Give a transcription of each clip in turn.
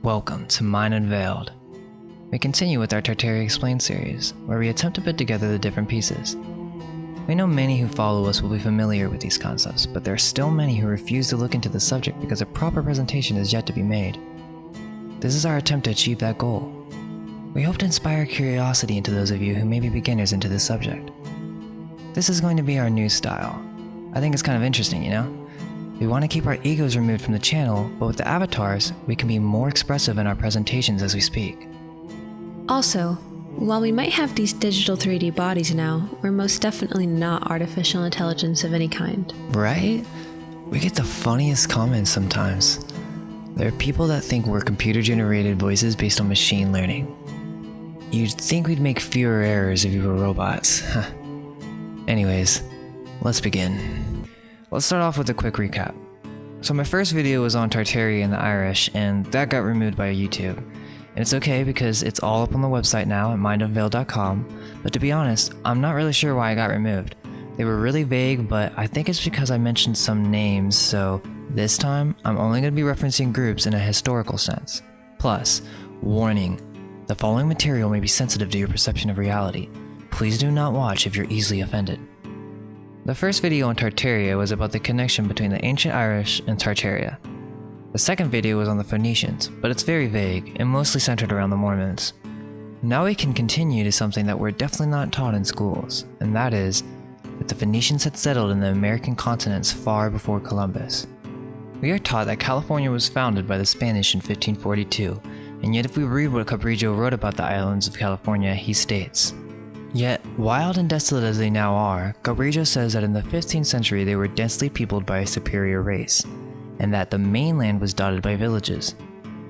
Welcome to Mind Unveiled. We continue with our Tartaria Explained series, where we attempt to put together the different pieces. We know many who follow us will be familiar with these concepts, but there are still many who refuse to look into the subject because a proper presentation is yet to be made. This is our attempt to achieve that goal. We hope to inspire curiosity into those of you who may be beginners into this subject. This is going to be our new style. I think it's kind of interesting, you know? We want to keep our egos removed from the channel, but with the avatars, we can be more expressive in our presentations as we speak. Also, while we might have these digital 3D bodies now, we're most definitely not artificial intelligence of any kind. Right? We get the funniest comments sometimes. There are people that think we're computer-generated voices based on machine learning. You'd think we'd make fewer errors if we were robots. Anyways, let's begin. Let's start off with a quick recap. So my first video was on Tartaria and the Irish, and that got removed by YouTube. And it's okay because it's all up on the website now at mindunveiled.com, but to be honest, I'm not really sure why it got removed. They were really vague, but I think it's because I mentioned some names, so this time I'm only going to be referencing groups in a historical sense. Plus, warning, the following material may be sensitive to your perception of reality. Please do not watch if you're easily offended. The first video on Tartaria was about the connection between the ancient Irish and Tartaria. The second video was on the Phoenicians, but it's very vague and mostly centered around the Mormons. Now we can continue to something that we're definitely not taught in schools, and that is that the Phoenicians had settled in the American continents far before Columbus. We are taught that California was founded by the Spanish in 1542, and yet if we read what Cabrillo wrote about the islands of California, he states, "Yet, wild and desolate as they now are, Cabrillo says that in the 15th century they were densely peopled by a superior race, and that the mainland was dotted by villages.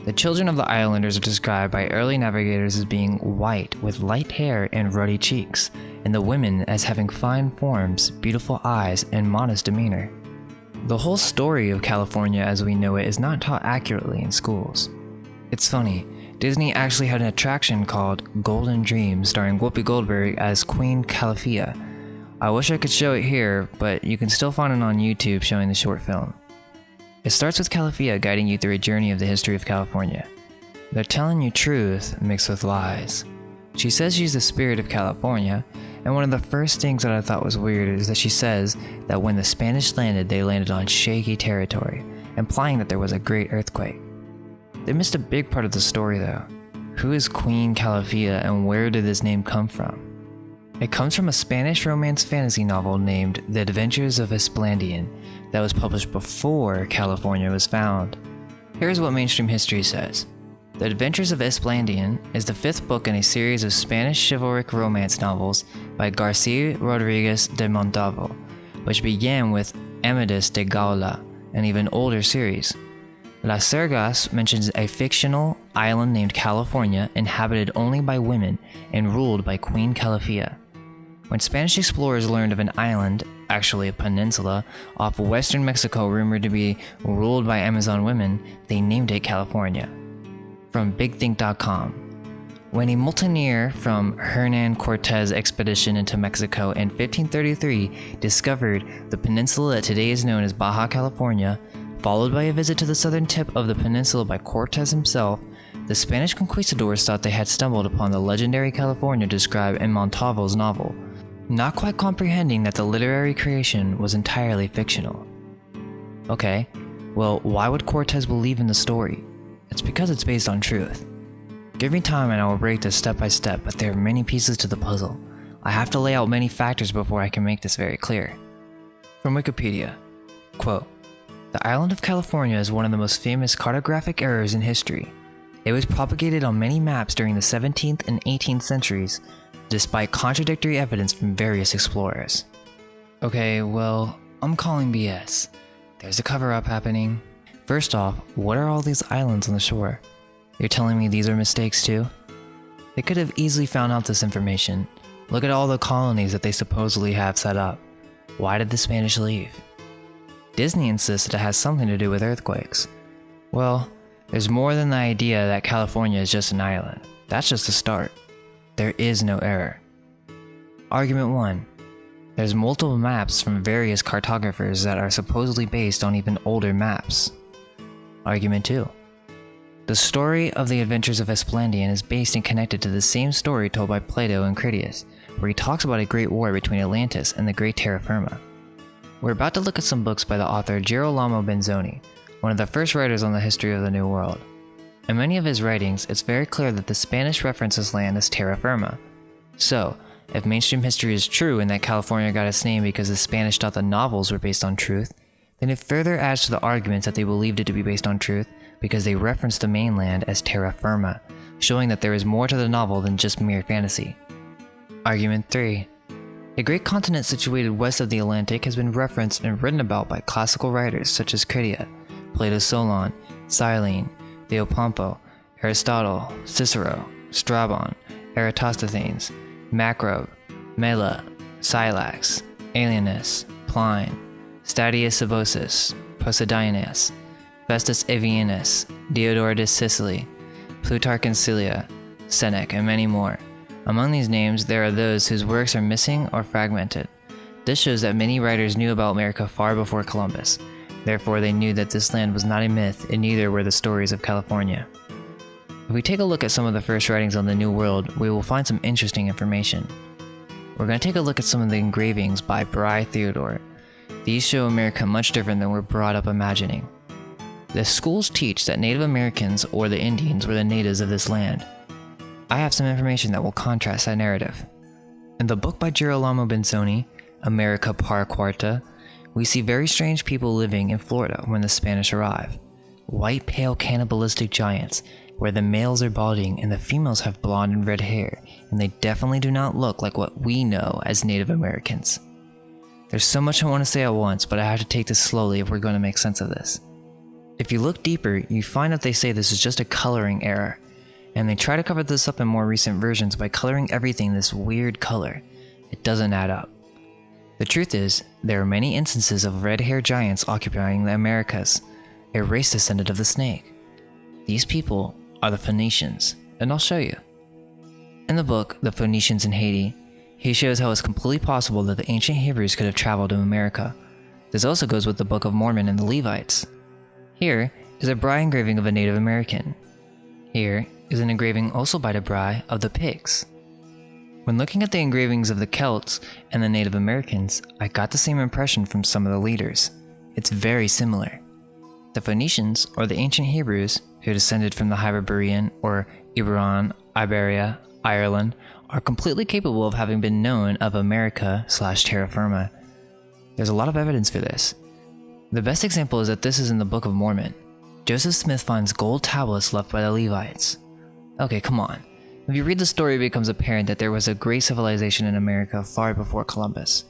The children of the islanders are described by early navigators as being white with light hair and ruddy cheeks, and the women as having fine forms, beautiful eyes, and modest demeanor. The whole story of California as we know it is not taught accurately in schools. It's funny, Disney actually had an attraction called Golden Dreams starring Whoopi Goldberg as Queen Calafia. I wish I could show it here, but you can still find it on YouTube showing the short film. It starts with Calafia guiding you through a journey of the history of California. They're telling you truth mixed with lies. She says she's the spirit of California, and one of the first things that I thought was weird is that she says that when the Spanish landed, they landed on shaky territory, implying that there was a great earthquake. They missed a big part of the story though. Who is Queen Calafia and where did this name come from? It comes from a Spanish romance fantasy novel named The Adventures of Esplandian that was published before California was found. Here's what mainstream history says. The Adventures of Esplandian is the 5th book in a series of Spanish chivalric romance novels by Garcia Rodriguez de Montalvo, which began with Amadis de Gaula, an even older series. Las Sergas mentions a fictional island named California inhabited only by women and ruled by Queen Calafia. When Spanish explorers learned of an island, actually a peninsula, off western Mexico rumored to be ruled by Amazon women, they named it California. From BigThink.com. When a mountaineer from Hernan Cortez expedition into Mexico in 1533 discovered the peninsula that today is known as Baja California, followed by a visit to the southern tip of the peninsula by Cortez himself, the Spanish conquistadors thought they had stumbled upon the legendary California described in Montalvo's novel, not quite comprehending that the literary creation was entirely fictional. Okay, well, why would Cortez believe in the story? It's because it's based on truth. Give me time and I will break this step by step, but there are many pieces to the puzzle. I have to lay out many factors before I can make this very clear. From Wikipedia, quote, "The island of California is one of the most famous cartographic errors in history. It was propagated on many maps during the 17th and 18th centuries, despite contradictory evidence from various explorers." Okay, well, I'm calling BS. There's a cover-up happening. First off, what are all these islands on the shore? You're telling me these are mistakes too? They could have easily found out this information. Look at all the colonies that they supposedly have set up. Why did the Spanish leave? Disney insists that it has something to do with earthquakes. Well, there's more than the idea that California is just an island. That's just the start. There is no error. Argument 1. There's multiple maps from various cartographers that are supposedly based on even older maps. Argument 2. The story of the adventures of Esplandian is based and connected to the same story told by Plato and Critias, where he talks about a great war between Atlantis and the great terra firma. We're about to look at some books by the author Girolamo Benzoni, one of the first writers on the history of the New World. In many of his writings, it's very clear that the Spanish reference this land as terra firma. So, if mainstream history is true and that California got its name because the Spanish thought the novels were based on truth, then it further adds to the arguments that they believed it to be based on truth because they referenced the mainland as terra firma, showing that there is more to the novel than just mere fantasy. Argument 3. A great continent situated west of the Atlantic has been referenced and written about by classical writers such as Critias, Plato's Solon, Silene, Theopompo, Aristotle, Cicero, Strabon, Eratosthenes, Macrobe, Mela, Scylax, Alienus, Pline, Statius Sabosus, Posidonius, Festus Avienus, Diodorus Sicily, Plutarch and Cilia, Seneca, and many more. Among these names, there are those whose works are missing or fragmented. This shows that many writers knew about America far before Columbus. Therefore, they knew that this land was not a myth, and neither were the stories of California. If we take a look at some of the first writings on the New World, we will find some interesting information. We're going to take a look at some of the engravings by Bry Theodore. These show America much different than we're brought up imagining. The schools teach that Native Americans or the Indians were the natives of this land. I have some information that will contrast that narrative. In the book by Girolamo Benzoni, America Par Quarta, we see very strange people living in Florida when the Spanish arrive. White, pale, cannibalistic giants, where the males are balding and the females have blonde and red hair, and they definitely do not look like what we know as Native Americans. There's so much I want to say at once, but I have to take this slowly if we're going to make sense of this. If you look deeper, you find that they say this is just a coloring error, and they try to cover this up in more recent versions by coloring everything this weird color. It doesn't add up. The truth is, there are many instances of red-haired giants occupying the Americas, a race descendant of the snake. These people are the Phoenicians, and I'll show you. In the book, The Phoenicians in Haiti, he shows how it's completely possible that the ancient Hebrews could have traveled to America. This also goes with the Book of Mormon and the Levites. Here is a Bry engraving of a Native American. Here is an engraving also by Bry of the pigs. When looking at the engravings of the Celts and the Native Americans, I got the same impression from some of the leaders. It's very similar. The Phoenicians, or the ancient Hebrews, who descended from the Hyperborean or Iberon, Iberia, Ireland, are completely capable of having been known of America/terra firma. There's a lot of evidence for this. The best example is that this is in the Book of Mormon. Joseph Smith finds gold tablets left by the Levites. Okay, come on. If you read the story, it becomes apparent that there was a great civilization in America far before Columbus.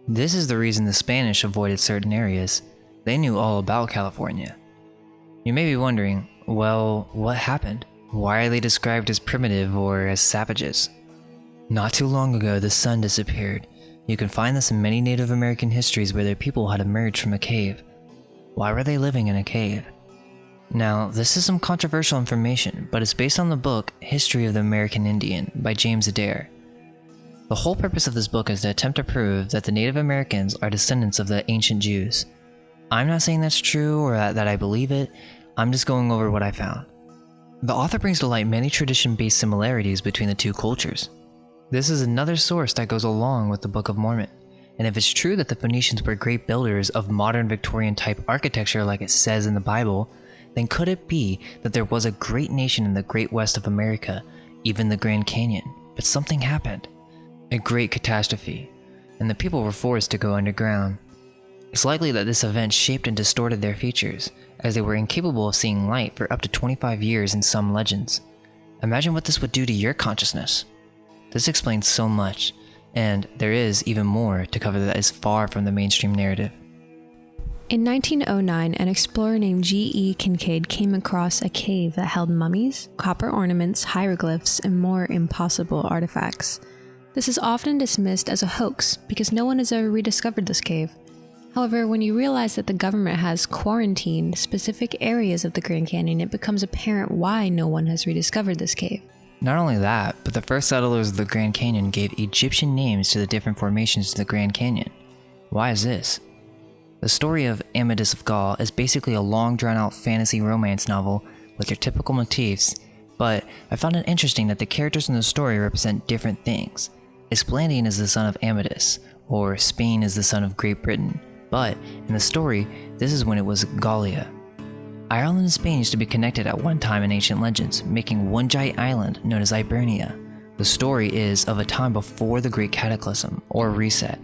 This is the reason the Spanish avoided certain areas. They knew all about California. You may be wondering, well, what happened? Why are they described as primitive or as savages? Not too long ago, the sun disappeared. You can find this in many Native American histories where their people had emerged from a cave. Why were they living in a cave? Now, this is some controversial information, but it's based on the book History of the American Indian by James Adair. The whole purpose of this book is to attempt to prove that the Native Americans are descendants of the ancient Jews. I'm not saying that's true or that I believe it, I'm just going over what I found. The author brings to light many tradition-based similarities between the two cultures. This is another source that goes along with the Book of Mormon, and if it's true that the Phoenicians were great builders of modern Victorian-type architecture like it says in the Bible, then could it be that there was a great nation in the great west of America, even the Grand Canyon, but something happened? A great catastrophe, and the people were forced to go underground. It's likely that this event shaped and distorted their features, as they were incapable of seeing light for up to 25 years in some legends. Imagine what this would do to your consciousness. This explains so much, and there is even more to cover that is far from the mainstream narrative. In 1909, an explorer named G.E. Kincaid came across a cave that held mummies, copper ornaments, hieroglyphs, and more impossible artifacts. This is often dismissed as a hoax because no one has ever rediscovered this cave. However, when you realize that the government has quarantined specific areas of the Grand Canyon, it becomes apparent why no one has rediscovered this cave. Not only that, but the first settlers of the Grand Canyon gave Egyptian names to the different formations of the Grand Canyon. Why is this? The story of Amadis of Gaul is basically a long drawn-out fantasy romance novel with their typical motifs, but I found it interesting that the characters in the story represent different things. Esplandian is the son of Amadis, or Spain is the son of Great Britain, but in the story, this is when it was Gallia. Ireland and Spain used to be connected at one time in ancient legends, making one giant island known as Ibernia. The story is of a time before the Great Cataclysm, or Reset.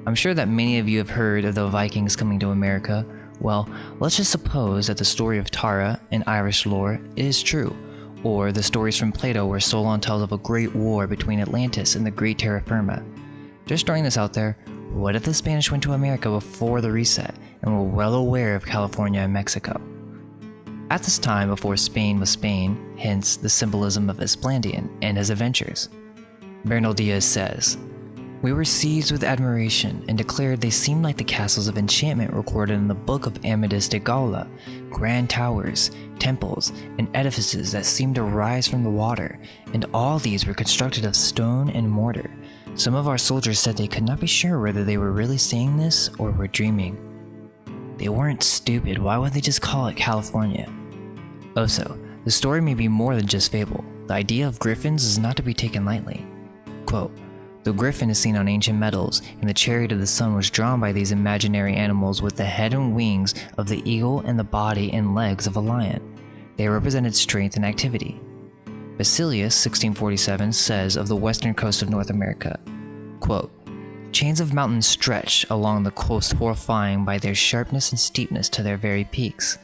I'm sure that many of you have heard of the Vikings coming to America. Well, let's just suppose that the story of Tara in Irish lore is true, or the stories from Plato where Solon tells of a great war between Atlantis and the Great Terra Firma. Just throwing this out there, what if the Spanish went to America before the Reset and were well aware of California and Mexico? At this time before Spain was Spain, hence the symbolism of Esplandian and his adventures. Bernal Diaz says, "We were seized with admiration and declared they seemed like the castles of enchantment recorded in the Book of Amadis de Gaula, grand towers, temples, and edifices that seemed to rise from the water, and all these were constructed of stone and mortar. Some of our soldiers said they could not be sure whether they were really seeing this or were dreaming. They weren't stupid, why would they just call it California?" Also, the story may be more than just fable. The idea of griffins is not to be taken lightly. Quote, "The griffin is seen on ancient medals, and the chariot of the sun was drawn by these imaginary animals with the head and wings of the eagle and the body and legs of a lion. They represented strength and activity." Basilius, 1647, says of the western coast of North America, quote, "Chains of mountains stretch along the coast, horrifying by their sharpness and steepness to their very peaks.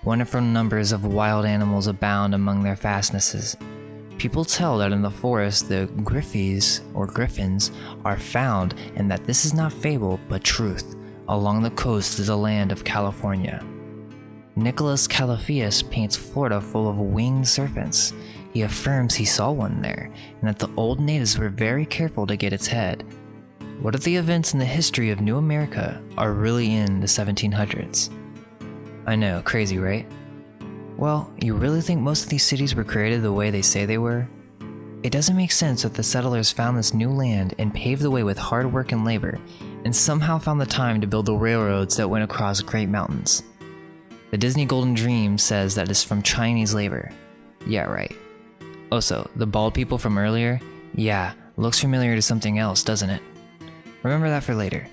Wonderful numbers of wild animals abound among their fastnesses. People tell that in the forest the griffies, or griffins, are found, and that this is not fable but truth. Along the coast is the land of California." Nicholas Calafias paints Florida full of winged serpents. He affirms he saw one there, and that the old natives were very careful to get its head. What if the events in the history of New America are really in the 1700s? I know, crazy, right? Well, you really think most of these cities were created the way they say they were? It doesn't make sense that the settlers found this new land and paved the way with hard work and labor, and somehow found the time to build the railroads that went across great mountains. The Disney Golden Dream says that it's from Chinese labor. Yeah, right. Also, the bald people from earlier? Yeah, looks familiar to something else, doesn't it? Remember that for later.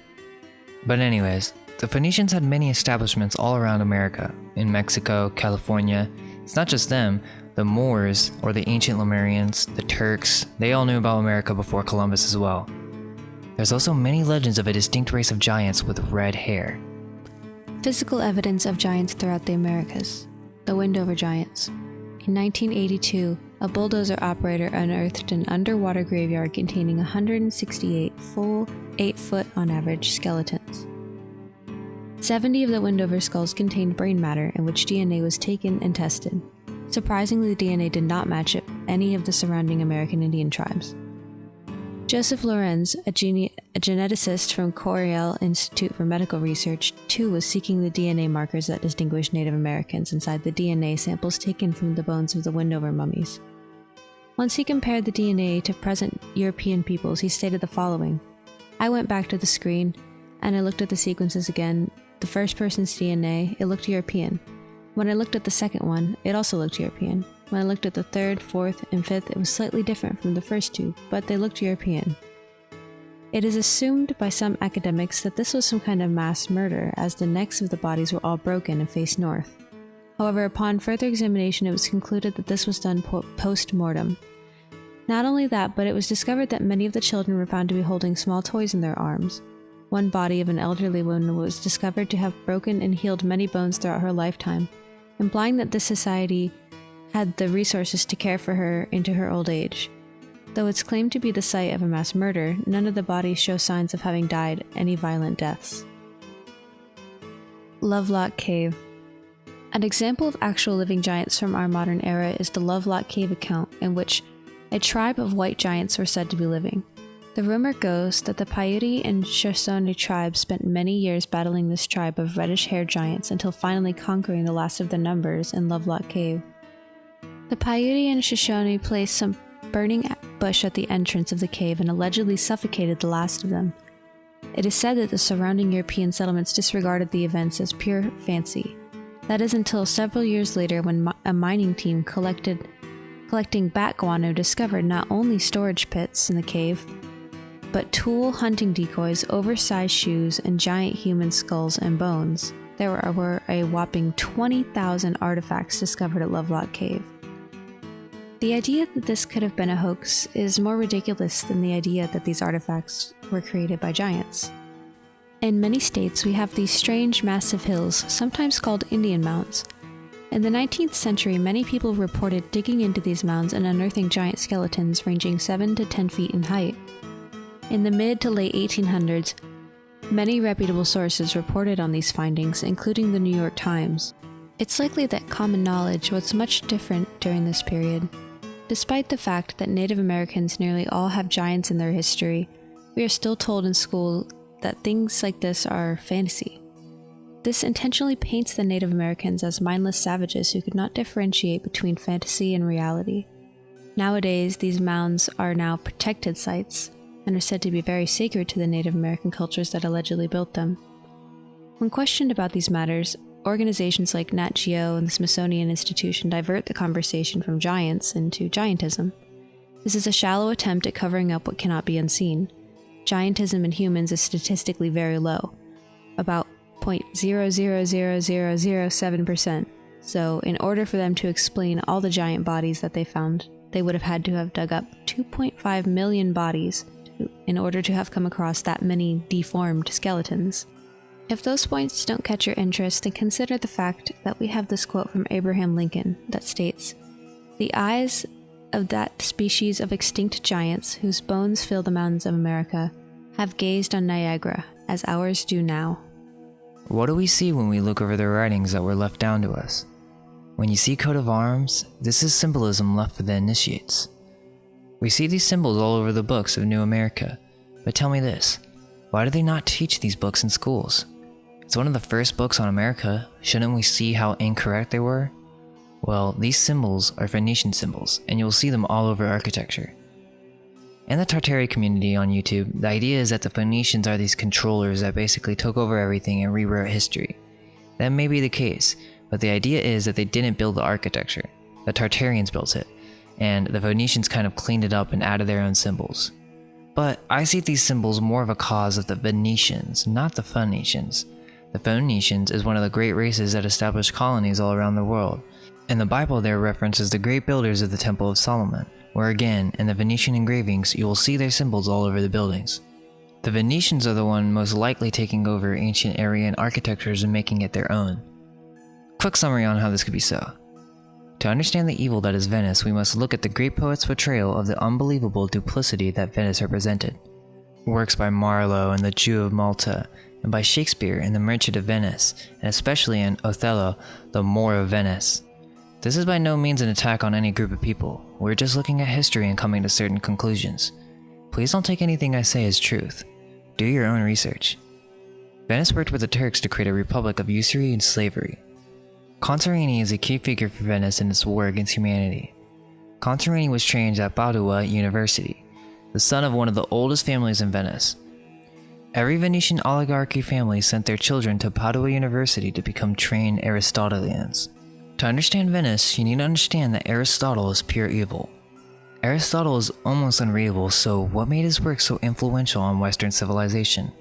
But anyways, the Phoenicians had many establishments all around America, in Mexico, California. It's not just them, the Moors, or the ancient Lemurians, the Turks, they all knew about America before Columbus as well. There's also many legends of a distinct race of giants with red hair. Physical evidence of giants throughout the Americas. The Wendover Giants. In 1982, a bulldozer operator unearthed an underwater graveyard containing 168 full, 8-foot on average skeletons. 70 of the Wendover skulls contained brain matter in which DNA was taken and tested. Surprisingly, the DNA did not match any of the surrounding American Indian tribes. Joseph Lorenz, a geneticist from Cornell Institute for Medical Research, too was seeking the DNA markers that distinguish Native Americans inside the DNA samples taken from the bones of the Wendover mummies. Once he compared the DNA to present European peoples, he stated the following: "I went back to the screen, and I looked at the sequences again. The first person's DNA, it looked European. When I looked at the second one, it also looked European. When I looked at the third, fourth, and fifth, it was slightly different from the first two, but they looked European." It is assumed by some academics that this was some kind of mass murder, as the necks of the bodies were all broken and faced north. However, upon further examination, it was concluded that this was done post-mortem. Not only that, but it was discovered that many of the children were found to be holding small toys in their arms. One body of an elderly woman was discovered to have broken and healed many bones throughout her lifetime, implying that this society had the resources to care for her into her old age. Though it's claimed to be the site of a mass murder, none of the bodies show signs of having died any violent deaths. Lovelock Cave. An example of actual living giants from our modern era is the Lovelock Cave account, in which a tribe of white giants were said to be living. The rumor goes that the Paiute and Shoshone tribes spent many years battling this tribe of reddish-haired giants until finally conquering the last of their numbers in Lovelock Cave. The Paiute and Shoshone placed some burning bush at the entrance of the cave and allegedly suffocated the last of them. It is said that the surrounding European settlements disregarded the events as pure fancy. That is until several years later when a mining team collecting bat guano discovered not only storage pits in the cave, but tool hunting decoys, oversized shoes, and giant human skulls and bones. There were a whopping 20,000 artifacts discovered at Lovelock Cave. The idea that this could have been a hoax is more ridiculous than the idea that these artifacts were created by giants. In many states, we have these strange, massive hills, sometimes called Indian mounds. In the 19th century, many people reported digging into these mounds and unearthing giant skeletons ranging 7 to 10 feet in height. In the mid to late 1800s, many reputable sources reported on these findings, including the New York Times. It's likely that common knowledge was much different during this period. Despite the fact that Native Americans nearly all have giants in their history, we are still told in school that things like this are fantasy. This intentionally paints the Native Americans as mindless savages who could not differentiate between fantasy and reality. Nowadays, these mounds are now protected sites and are said to be very sacred to the Native American cultures that allegedly built them. When questioned about these matters, organizations like Nat Geo and the Smithsonian Institution divert the conversation from giants into giantism. This is a shallow attempt at covering up what cannot be unseen. Giantism in humans is statistically very low, about 0.000007%. So, in order for them to explain all the giant bodies that they found, they would have had to have dug up 2.5 million bodies in order to have come across that many deformed skeletons. If those points don't catch your interest, then consider the fact that we have this quote from Abraham Lincoln that states, "The eyes of that species of extinct giants whose bones fill the mountains of America have gazed on Niagara as ours do now." What do we see when we look over the writings that were left down to us? When you see coat of arms, this is symbolism left for the initiates. We see these symbols all over the books of New America, but tell me this, why do they not teach these books in schools? It's one of the first books on America, shouldn't we see how incorrect they were? Well, these symbols are Phoenician symbols, and you'll see them all over architecture. In the Tartary community on YouTube, the idea is that the Phoenicians are these controllers that basically took over everything and rewrote history. That may be the case, but the idea is that they didn't build the architecture. The Tartarians built it, and the Phoenicians kind of cleaned it up and added their own symbols. But I see these symbols more of a cause of the Venetians, not the Phoenicians. The Phoenicians is one of the great races that established colonies all around the world. In the Bible, there references the great builders of the Temple of Solomon, where again, in the Venetian engravings, you will see their symbols all over the buildings. The Venetians are the one most likely taking over ancient Aryan architectures and making it their own. Quick summary on how this could be so. To understand the evil that is Venice, we must look at the great poet's portrayal of the unbelievable duplicity that Venice represented. Works by Marlowe and the Jew of Malta, and by Shakespeare in The Merchant of Venice, and especially in Othello, the Moor of Venice. This is by no means an attack on any group of people. We're just looking at history and coming to certain conclusions. Please don't take anything I say as truth. Do your own research. Venice worked with the Turks to create a republic of usury and slavery. Contarini is a key figure for Venice in its war against humanity. Contarini was trained at Padua University, the son of one of the oldest families in Venice. Every Venetian oligarchy family sent their children to Padua University to become trained Aristotelians. To understand Venice, you need to understand that Aristotle is pure evil. Aristotle is almost unreadable, so what made his work so influential on Western civilization?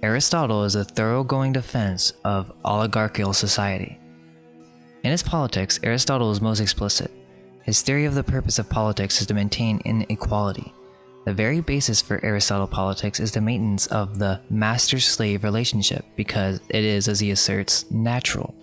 Aristotle is a thoroughgoing defense of oligarchical society. In his politics, Aristotle is most explicit. His theory of the purpose of politics is to maintain inequality. The very basis for Aristotle politics is the maintenance of the master-slave relationship because it is, as he asserts, natural.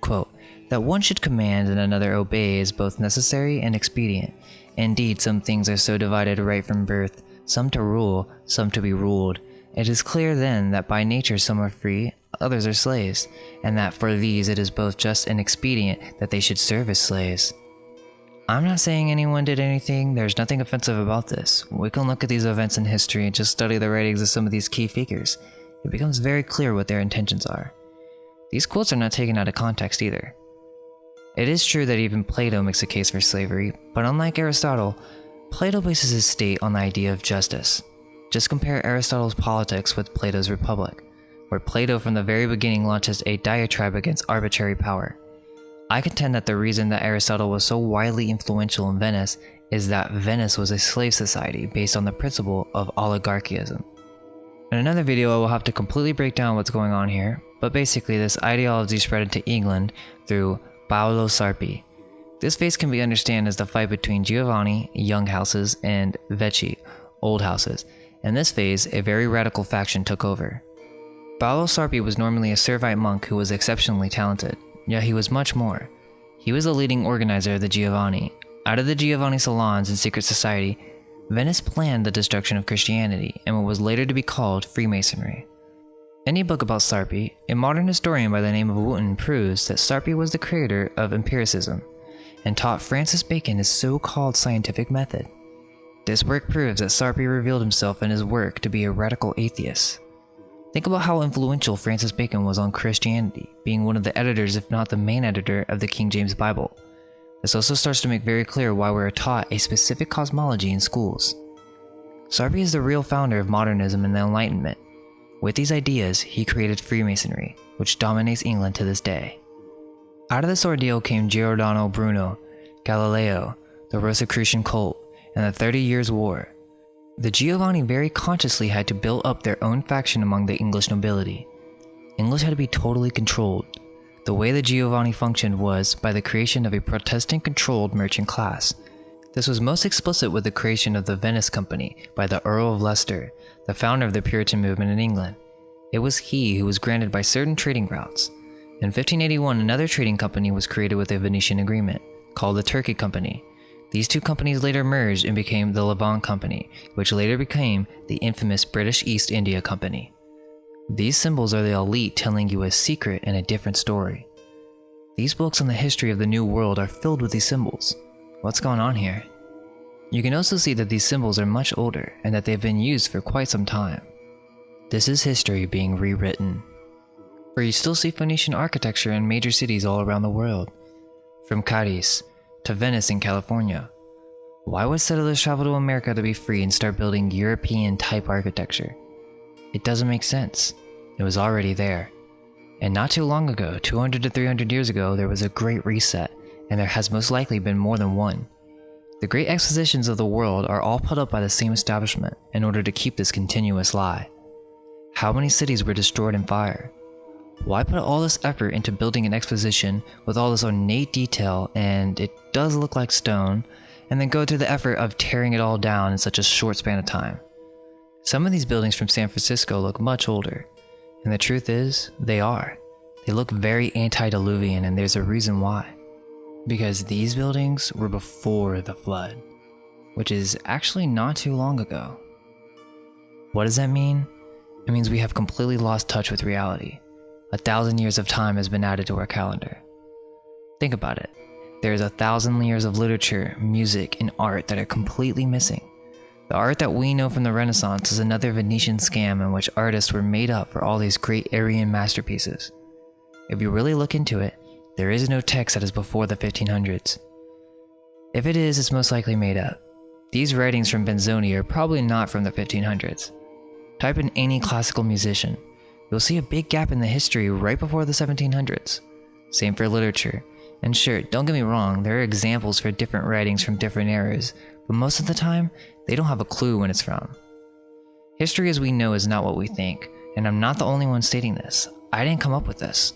Quote, that one should command and another obey is both necessary and expedient. Indeed, some things are so divided right from birth, some to rule, some to be ruled. It is clear then that by nature some are free, others are slaves, and that for these it is both just and expedient that they should serve as slaves. I'm not saying anyone did anything, there's nothing offensive about this. We can look at these events in history and just study the writings of some of these key figures. It becomes very clear what their intentions are. These quotes are not taken out of context either. It is true that even Plato makes a case for slavery, but unlike Aristotle, Plato bases his state on the idea of justice. Just compare Aristotle's politics with Plato's Republic, where Plato from the very beginning launches a diatribe against arbitrary power. I contend that the reason that Aristotle was so widely influential in Venice is that Venice was a slave society based on the principle of oligarchism. In another video, I will have to completely break down what's going on here, but basically this ideology spread into England through Paolo Sarpi. This phase can be understood as the fight between Giovanni, young houses, and Vecchi, old houses. In this phase, a very radical faction took over. Paolo Sarpi was normally a Servite monk who was exceptionally talented, yet he was much more. He was the leading organizer of the Giovanni. Out of the Giovanni salons and secret society, Venice planned the destruction of Christianity and what was later to be called Freemasonry. In a book about Sarpi, a modern historian by the name of Wooten proves that Sarpi was the creator of empiricism and taught Francis Bacon his so-called scientific method. This work proves that Sarpi revealed himself in his work to be a radical atheist. Think about how influential Francis Bacon was on Christianity, being one of the editors, if not the main editor, of the King James Bible. This also starts to make very clear why we are taught a specific cosmology in schools. Sarpi is the real founder of modernism and the Enlightenment. With these ideas, he created Freemasonry, which dominates England to this day. Out of this ordeal came Giordano Bruno, Galileo, the Rosicrucian cult, and the 30 Years' War. The Giovanni very consciously had to build up their own faction among the English nobility. English had to be totally controlled. The way the Giovanni functioned was by the creation of a Protestant-controlled merchant class. This was most explicit with the creation of the Venice Company by the Earl of Leicester, the founder of the Puritan movement in England. It was he who was granted by certain trading routes. In 1581, another trading company was created with a Venetian agreement, called the Turkey Company. These two companies later merged and became the Levant Company, which later became the infamous British East India Company. These symbols are the elite telling you a secret and a different story. These books on the history of the New World are filled with these symbols. What's going on here? You can also see that these symbols are much older and that they've been used for quite some time. This is history being rewritten. For you still see Phoenician architecture in major cities all around the world, from Cadiz to Venice in California. Why would settlers travel to America to be free and start building European-type architecture? It doesn't make sense. It was already there. And not too long ago, 200 to 300 years ago, there was a great reset, and there has most likely been more than one. The great expositions of the world are all put up by the same establishment in order to keep this continuous lie. How many cities were destroyed in fire? Why put all this effort into building an exposition with all this ornate detail, and it does look like stone, and then go through the effort of tearing it all down in such a short span of time? Some of these buildings from San Francisco look much older, and the truth is, they are. They look very antediluvian, and there's a reason why. Because these buildings were before the flood, which is actually not too long ago. What does that mean? It means we have completely lost touch with reality. 1,000 years of time has been added to our calendar. Think about it. There's 1,000 years of literature, music, and art that are completely missing. The art that we know from the Renaissance is another Venetian scam in which artists were made up for all these great Aryan masterpieces. If you really look into it, there is no text that is before the 1500s. If it is, it's most likely made up. These writings from Benzoni are probably not from the 1500s. Type in any classical musician. You'll see a big gap in the history right before the 1700s. Same for literature. And sure, don't get me wrong, there are examples for different writings from different eras, but most of the time, they don't have a clue when it's from. History as we know is not what we think, and I'm not the only one stating this. I didn't come up with this.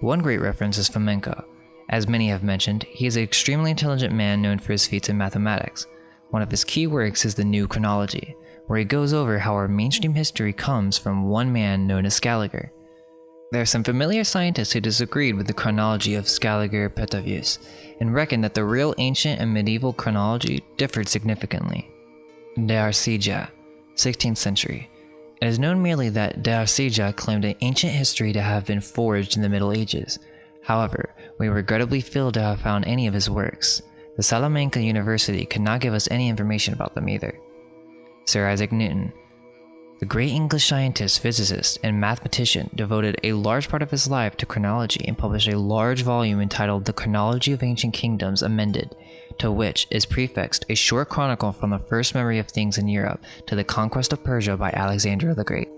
One great reference is Fomenko. As many have mentioned, he is an extremely intelligent man known for his feats in mathematics. One of his key works is the New Chronology, where he goes over how our mainstream history comes from one man known as Scaliger. There are some familiar scientists who disagreed with the chronology of Scaliger-Petavius and reckoned that the real ancient and medieval chronology differed significantly. D'Arcija, 16th century. It is known merely that D'Arcija claimed an ancient history to have been forged in the Middle Ages. However, we regrettably failed to have found any of his works. The Salamanca University could not give us any information about them either. Sir Isaac Newton, the great English scientist, physicist, and mathematician, devoted a large part of his life to chronology and published a large volume entitled The Chronology of Ancient Kingdoms Amended, to which is prefixed a short chronicle from the first memory of things in Europe to the conquest of Persia by Alexander the Great.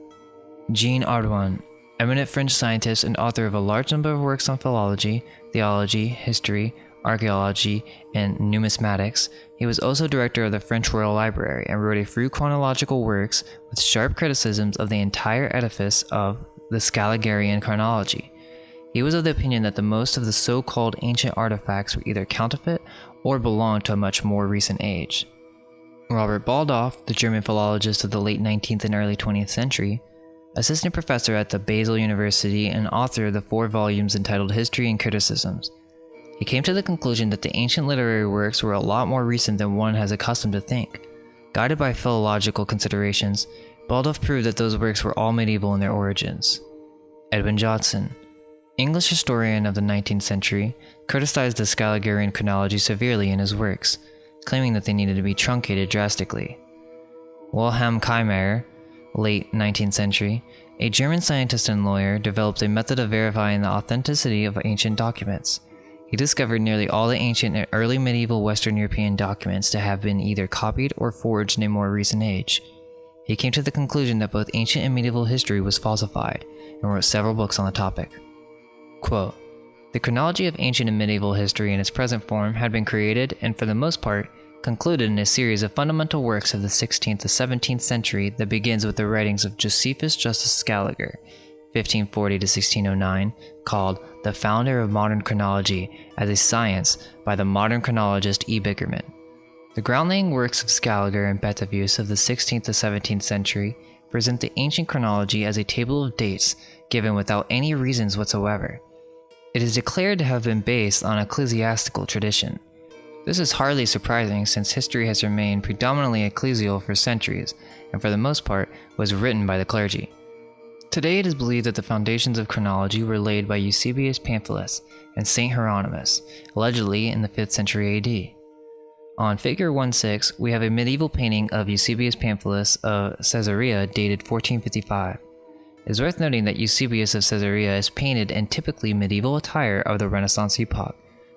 Jean Audouin, Eminent French scientist and author of a large number of works on philology, theology, history, archaeology, and numismatics, he was also director of the French Royal Library and wrote a few chronological works with sharp criticisms of the entire edifice of the Scaligerian chronology. He was of the opinion that the most of the so-called ancient artifacts were either counterfeit or belonged to a much more recent age. Robert Baldorf, the German philologist of the late 19th and early 20th century, assistant professor at the Basel University and author of the 4 volumes entitled History and Criticisms. He came to the conclusion that the ancient literary works were a lot more recent than one has accustomed to think. Guided by philological considerations, Baldorf proved that those works were all medieval in their origins. Edwin Johnson, English historian of the 19th century, criticized the Scaligerian chronology severely in his works, claiming that they needed to be truncated drastically. Wilhelm Keimer, late 19th century, a German scientist and lawyer, developed a method of verifying the authenticity of ancient documents. He discovered nearly all the ancient and early medieval Western European documents to have been either copied or forged in a more recent age. He came to the conclusion that both ancient and medieval history was falsified, and wrote several books on the topic. Quote, "The chronology of ancient and medieval history in its present form had been created and, for the most part, concluded in a series of fundamental works of the 16th to 17th century that begins with the writings of Josephus Justus Scaliger, 1540 to 1609, called The Founder of Modern Chronology as a Science by the modern chronologist E. Bigerman. The groundlaying works of Scaliger and Betavius of the 16th to 17th century present the ancient chronology as a table of dates given without any reasons whatsoever. It is declared to have been based on ecclesiastical tradition. This is hardly surprising since history has remained predominantly ecclesial for centuries, and for the most part was written by the clergy. Today it is believed that the foundations of chronology were laid by Eusebius Pamphilus and Saint Hieronymus, allegedly in the 5th century AD. On figure 1-6, we have a medieval painting of Eusebius Pamphilus of Caesarea dated 1455. It is worth noting that Eusebius of Caesarea is painted in typically medieval attire of the Renaissance epoch,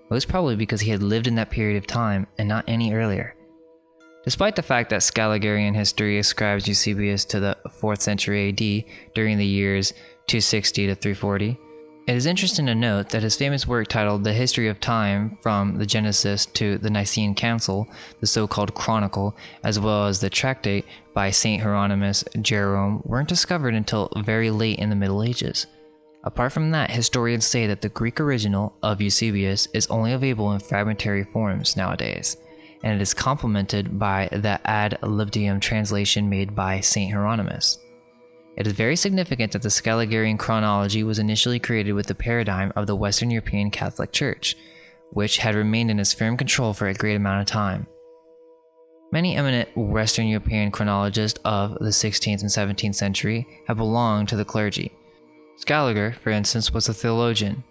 most probably because he had lived in that period of time and not any earlier. Despite the fact that Scaligerian history ascribes Eusebius to the 4th century AD during the years 260 to 340, it is interesting to note that his famous work titled The History of Time from the Genesis to the Nicene Council, the so-called Chronicle, as well as the tractate by Saint Hieronymus Jerome weren't discovered until very late in the Middle Ages. Apart from that, historians say that the Greek original of Eusebius is only available in fragmentary forms nowadays, and it is complemented by the ad libitum translation made by Saint Hieronymus. It is very significant that the Scaligerian chronology was initially created with the paradigm of the Western European Catholic Church, which had remained in its firm control for a great amount of time. Many eminent Western European chronologists of the 16th and 17th century have belonged to the clergy. Scaliger, for instance, was a theologian.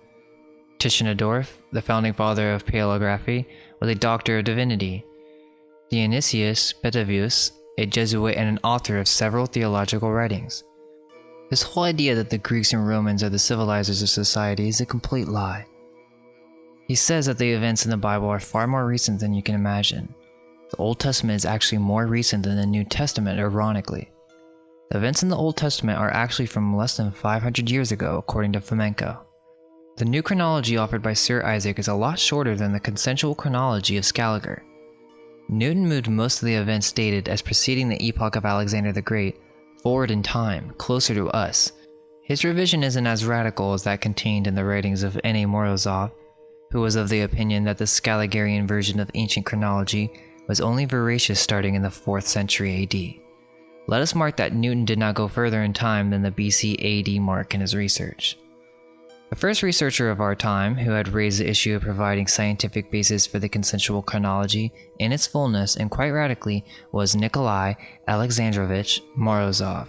Tischendorf, the founding father of paleography, was a doctor of divinity. Dionysius Betavius, a Jesuit and an author of several theological writings. This whole idea that the Greeks and Romans are the civilizers of society is a complete lie. He says that the events in the Bible are far more recent than you can imagine. The Old Testament is actually more recent than the New Testament, ironically. The events in the Old Testament are actually from less than 500 years ago, according to Fomenko. The new chronology offered by Sir Isaac is a lot shorter than the consensual chronology of Scaliger. Newton moved most of the events dated as preceding the epoch of Alexander the Great forward in time, closer to us. His revision isn't as radical as that contained in the writings of N.A. Morozov, who was of the opinion that the Scaligerian version of ancient chronology was only veracious starting in the 4th century AD. Let us mark that Newton did not go further in time than the BC AD mark in his research. The first researcher of our time who had raised the issue of providing scientific basis for the consensual chronology in its fullness and quite radically was Nikolai Alexandrovich Morozov.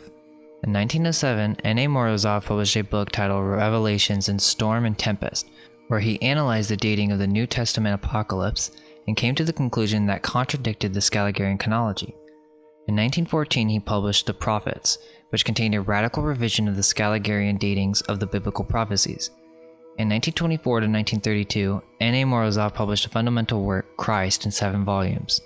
In 1907, N.A. Morozov published a book titled Revelations in Storm and Tempest, where he analyzed the dating of the New Testament apocalypse and came to the conclusion that contradicted the Scaligerian chronology. In 1914, he published The Prophets, which contained a radical revision of the Scaligerian datings of the biblical prophecies. In 1924 to 1932, N.A. Morozov published a fundamental work, Christ, in 7 volumes.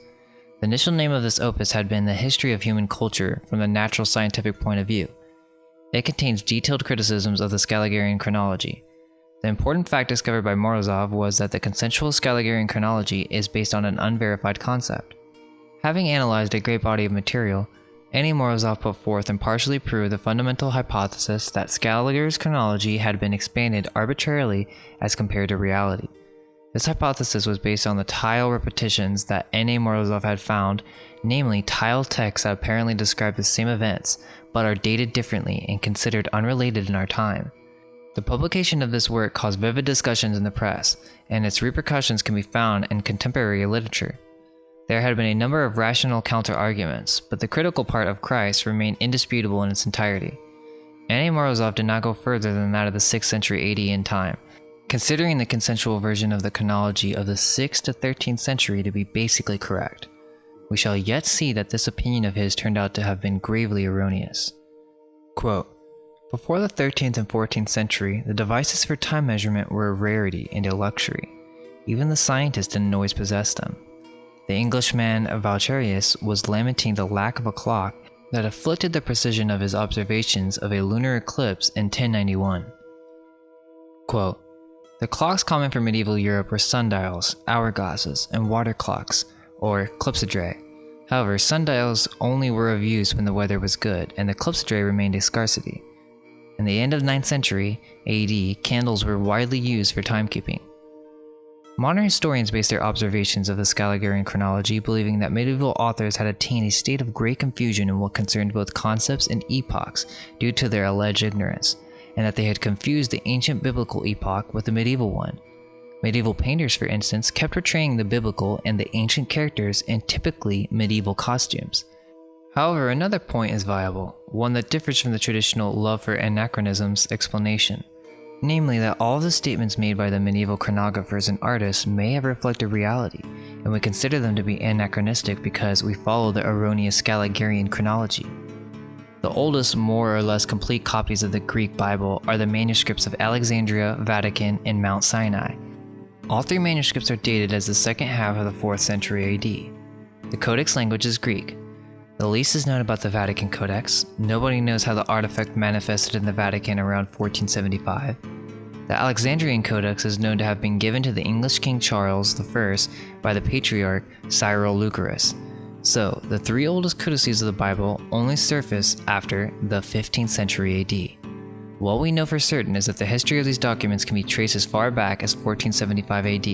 The initial name of this opus had been The History of Human Culture from the Natural Scientific Point of View. It contains detailed criticisms of the Scaligerian chronology. The important fact discovered by Morozov was that the consensual Scaligerian chronology is based on an unverified concept. Having analyzed a great body of material, Annie Morozov put forth and partially proved the fundamental hypothesis that Scaliger's chronology had been expanded arbitrarily as compared to reality. This hypothesis was based on the tile repetitions that N.A. Morozov had found, namely tile texts that apparently describe the same events, but are dated differently and considered unrelated in our time. The publication of this work caused vivid discussions in the press, and its repercussions can be found in contemporary literature. There had been a number of rational counter-arguments, but the critical part of Christ remained indisputable in its entirety. N.A. Morozov did not go further than that of the 6th century AD in time, considering the consensual version of the chronology of the 6th to 13th century to be basically correct. We shall yet see that this opinion of his turned out to have been gravely erroneous. Quote, "Before the 13th and 14th century, the devices for time measurement were a rarity and a luxury. Even the scientists didn't always possess them. The Englishman Valcherius was lamenting the lack of a clock that afflicted the precision of his observations of a lunar eclipse in 1091. Quote, "The clocks common for medieval Europe were sundials, hourglasses, and water clocks, or clepsydrae. However, sundials only were of use when the weather was good, and the clepsydrae remained a scarcity. In the end of the 9th century AD, candles were widely used for timekeeping." Modern historians base their observations of the Scaligerian chronology believing that medieval authors had attained a state of great confusion in what concerned both concepts and epochs due to their alleged ignorance, and that they had confused the ancient biblical epoch with the medieval one. Medieval painters, for instance, kept portraying the biblical and the ancient characters in typically medieval costumes. However, another point is viable, one that differs from the traditional love for anachronisms explanation. Namely, that all the statements made by the medieval chronographers and artists may have reflected reality, and we consider them to be anachronistic because we follow the erroneous Scaligerian chronology. The oldest, more or less complete copies of the Greek Bible are the manuscripts of Alexandria, Vatican, and Mount Sinai. All three manuscripts are dated as the second half of the 4th century AD. The codex language is Greek. The least is known about the Vatican Codex. Nobody knows how the artifact manifested in the Vatican around 1475. The Alexandrian Codex is known to have been given to the English King Charles I by the Patriarch Cyril Lucaris. So, the three oldest codices of the Bible only surface after the 15th century AD. What we know for certain is that the history of these documents can be traced as far back as 1475 AD.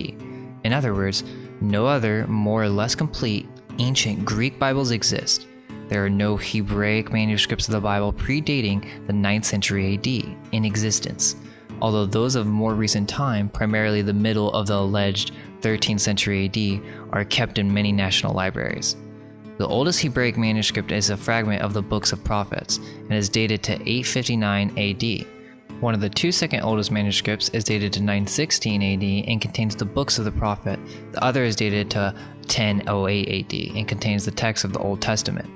In other words, no other, more or less complete, ancient Greek Bibles exist. There are no Hebraic manuscripts of the Bible predating the 9th century AD in existence, although those of more recent time, primarily the middle of the alleged 13th century AD, are kept in many national libraries. The oldest Hebraic manuscript is a fragment of the Books of Prophets and is dated to 859 AD. One of the two second oldest manuscripts is dated to 916 AD and contains the Books of the Prophet. The other is dated to 1008 AD and contains the text of the Old Testament.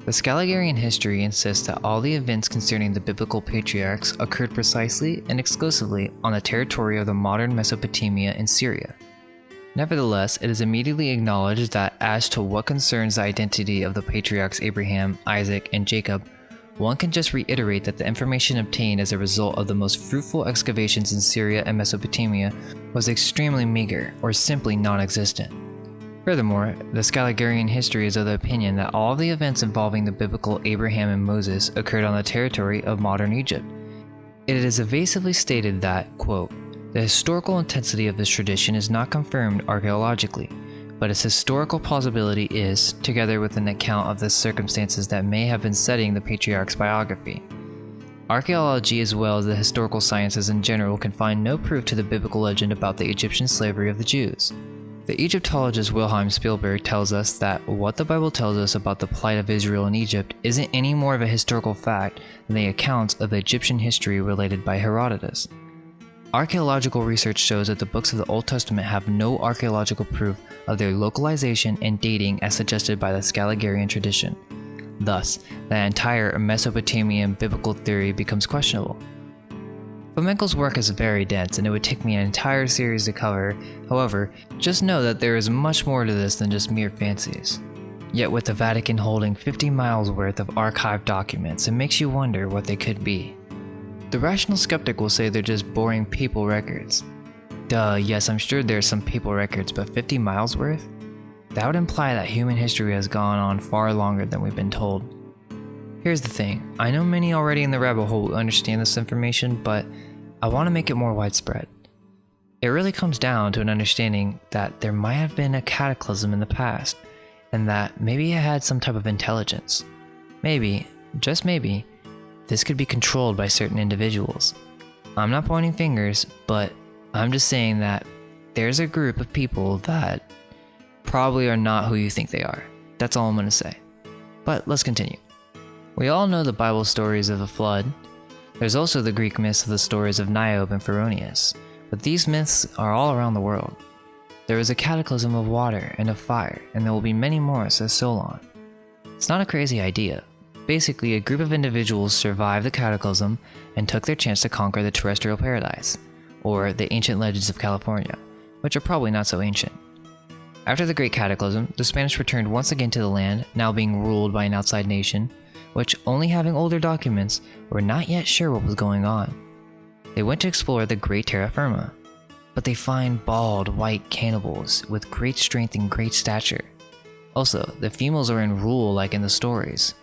The Scaligerian history insists that all the events concerning the biblical patriarchs occurred precisely and exclusively on the territory of the modern Mesopotamia and Syria. Nevertheless, it is immediately acknowledged that as to what concerns the identity of the patriarchs Abraham, Isaac, and Jacob, one can just reiterate that the information obtained as a result of the most fruitful excavations in Syria and Mesopotamia was extremely meager or simply non-existent. Furthermore, the Scaligerian history is of the opinion that all of the events involving the biblical Abraham and Moses occurred on the territory of modern Egypt. It is evasively stated that, quote, "The historical intensity of this tradition is not confirmed archaeologically, but its historical plausibility is, together with an account of the circumstances that may have been setting the patriarch's biography. Archaeology as well as the historical sciences in general can find no proof to the biblical legend about the Egyptian slavery of the Jews. The Egyptologist Wilhelm Spielberg tells us that what the Bible tells us about the plight of Israel in Egypt isn't any more of a historical fact than the accounts of the Egyptian history related by Herodotus. Archaeological research shows that the books of the Old Testament have no archaeological proof of their localization and dating as suggested by the Scaligerian tradition. Thus, the entire Mesopotamian biblical theory becomes questionable. Fomenko's work is very dense and it would take me an entire series to cover. However, just know that there is much more to this than just mere fancies. Yet with the Vatican holding 50 miles worth of archived documents, it makes you wonder what they could be. The rational skeptic will say they're just boring papal records. Duh, yes, I'm sure there's some papal records, but 50 miles worth? That would imply that human history has gone on far longer than we've been told. Here's the thing, I know many already in the rabbit hole understand this information, but I want to make it more widespread. It really comes down to an understanding that there might have been a cataclysm in the past, and that maybe it had some type of intelligence. Maybe, just maybe, this could be controlled by certain individuals. I'm not pointing fingers, but I'm just saying that there's a group of people that probably are not who you think they are. That's all I'm going to say. But let's continue. We all know the Bible stories of the flood. There's also the Greek myths of the stories of Niobe and Pheronius, but these myths are all around the world. There is a cataclysm of water and of fire, and there will be many more, says Solon. It's not a crazy idea. Basically, a group of individuals survived the cataclysm and took their chance to conquer the terrestrial paradise, or the ancient legends of California, which are probably not so ancient. After the Great Cataclysm, the Spanish returned once again to the land, now being ruled by an outside nation, which, only having older documents, were not yet sure what was going on. They went to explore the Great Terra Firma, but they find bald, white cannibals with great strength and great stature. Also, the females are in rule like in the stories.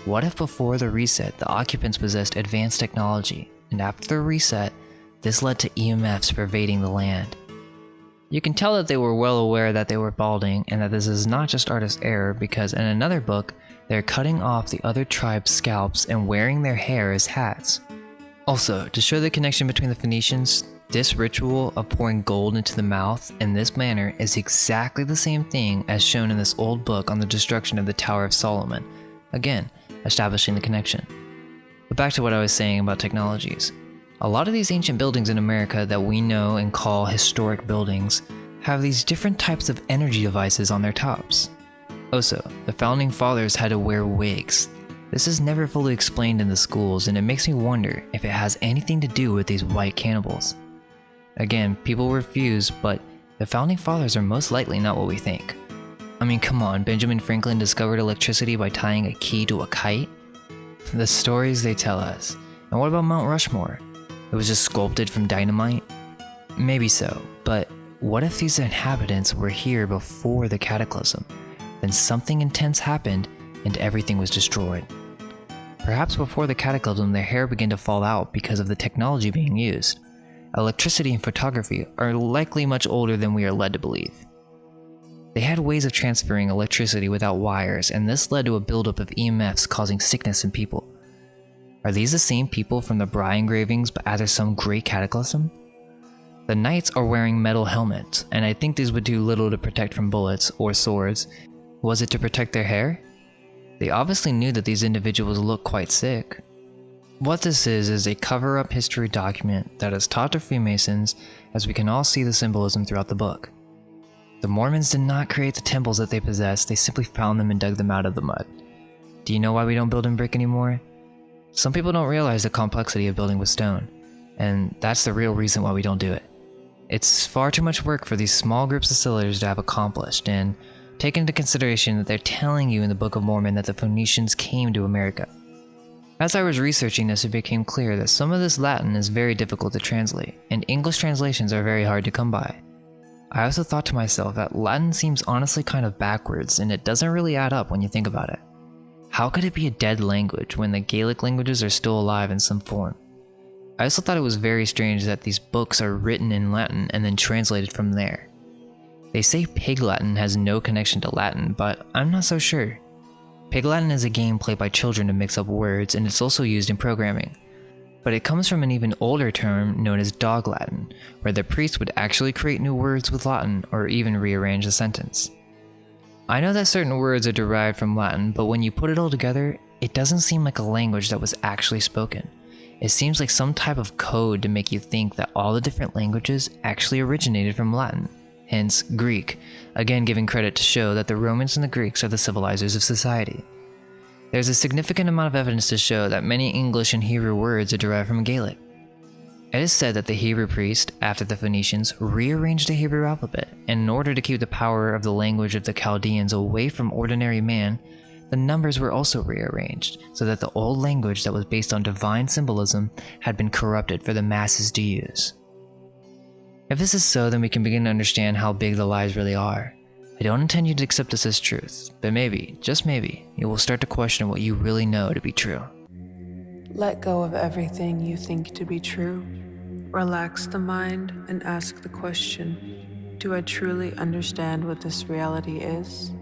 What if before the reset, the occupants possessed advanced technology, and after the reset, this led to EMFs pervading the land? You can tell that they were well aware that they were balding, and that this is not just artist error, because in another book, they're cutting off the other tribe's scalps and wearing their hair as hats. Also, to show the connection between the Phoenicians, this ritual of pouring gold into the mouth in this manner is exactly the same thing as shown in this old book on the destruction of the Tower of Solomon, again, establishing the connection. But back to what I was saying about technologies. A lot of these ancient buildings in America that we know and call historic buildings have these different types of energy devices on their tops. Also, the founding fathers had to wear wigs. This is never fully explained in the schools, and it makes me wonder if it has anything to do with these white cannibals. Again, people refuse, but the founding fathers are most likely not what we think. I mean, come on, Benjamin Franklin discovered electricity by tying a key to a kite? The stories they tell us. And what about Mount Rushmore? It was just sculpted from dynamite? Maybe so, but what if these inhabitants were here before the cataclysm? Then something intense happened and everything was destroyed. Perhaps before the cataclysm their hair began to fall out because of the technology being used. Electricity and photography are likely much older than we are led to believe. They had ways of transferring electricity without wires, and this led to a buildup of EMFs causing sickness in people. Are these the same people from the Bry engravings but after some great cataclysm? The knights are wearing metal helmets, and I think these would do little to protect from bullets or swords. Was it to protect their hair? They obviously knew that these individuals looked quite sick. What this is a cover-up history document that is taught to Freemasons, as we can all see the symbolism throughout the book. The Mormons did not create the temples that they possessed, they simply found them and dug them out of the mud. Do you know why we don't build in brick anymore? Some people don't realize the complexity of building with stone, and that's the real reason why we don't do it. It's far too much work for these small groups of settlers to have accomplished, and take into consideration that they're telling you in the Book of Mormon that the Phoenicians came to America. As I was researching this, it became clear that some of this Latin is very difficult to translate, and English translations are very hard to come by. I also thought to myself that Latin seems honestly kind of backwards, and it doesn't really add up when you think about it. How could it be a dead language when the Gaelic languages are still alive in some form? I also thought it was very strange that these books are written in Latin and then translated from there. They say Pig Latin has no connection to Latin, but I'm not so sure. Pig Latin is a game played by children to mix up words, and it's also used in programming. But it comes from an even older term known as Dog Latin, where the priest would actually create new words with Latin or even rearrange a sentence. I know that certain words are derived from Latin, but when you put it all together, it doesn't seem like a language that was actually spoken. It seems like some type of code to make you think that all the different languages actually originated from Latin. Hence, Greek, again giving credit to show that the Romans and the Greeks are the civilizers of society. There's a significant amount of evidence to show that many English and Hebrew words are derived from Gaelic. It is said that the Hebrew priest, after the Phoenicians, rearranged the Hebrew alphabet, and in order to keep the power of the language of the Chaldeans away from ordinary man, the numbers were also rearranged, so that the old language that was based on divine symbolism had been corrupted for the masses to use. If this is so, then we can begin to understand how big the lies really are. I don't intend you to accept this as truth, but maybe, just maybe, you will start to question what you really know to be true. Let go of everything you think to be true. Relax the mind and ask the question, do I truly understand what this reality is?